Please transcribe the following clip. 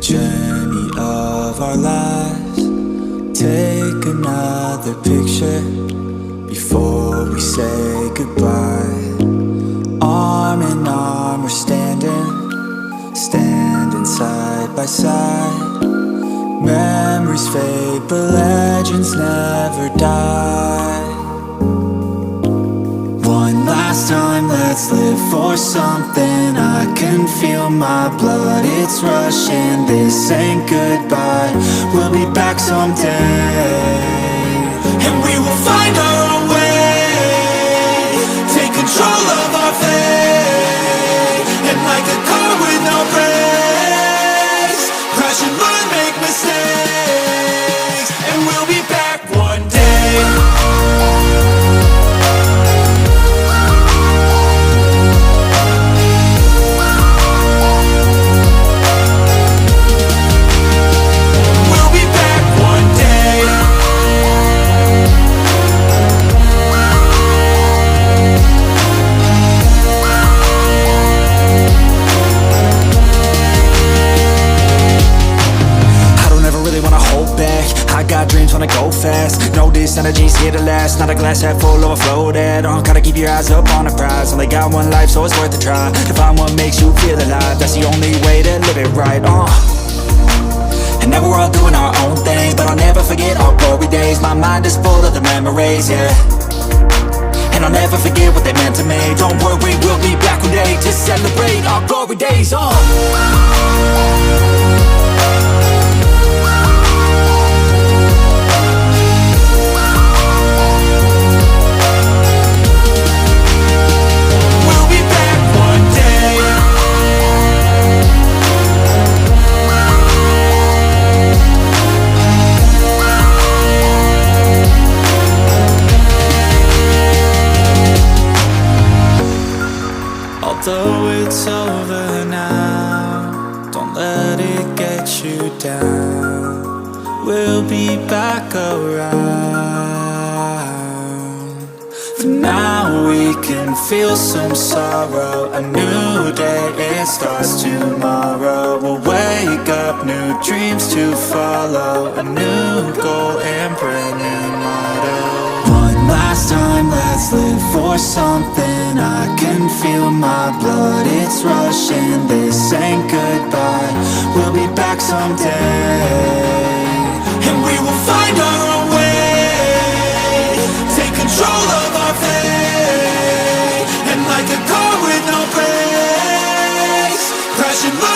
journey of our lives. Take another picture before we say goodbye. Arm in arm we're standing side by side. Memories fade but legends never die. One last time, let's live for something. I can feel my blood, it's rushing. This ain't goodbye, we'll be back someday. And we will find our own way, take control of our fate. And like a car with no brakes, crash and learn, make mistakes. And we'll be back one day. I got dreams, wanna go fast. Know this energy's here to last. Not a glass half full, overflow that. Gotta keep your eyes up on the prize. Only got one life, so it's worth a try. To find what makes you feel alive, that's the only way to live it right. And now we're all doing our own thing, but I'll never forget our glory days. My mind is full of the memories, yeah. And I'll never forget what they meant to me. Don't worry, we'll be back one day to celebrate our glory days. Although it's over now, don't let it get you down. We'll be back around. For now we can feel some sorrow. A new day, it starts tomorrow. We'll wake up, new dreams to follow. A new goal and brand new motto. Last time, let's live for something. I can feel my blood, it's rushing. This ain't goodbye, we'll be back someday. And we will find our own way, take control of our fate. And like a car with no brakes, crash and burn.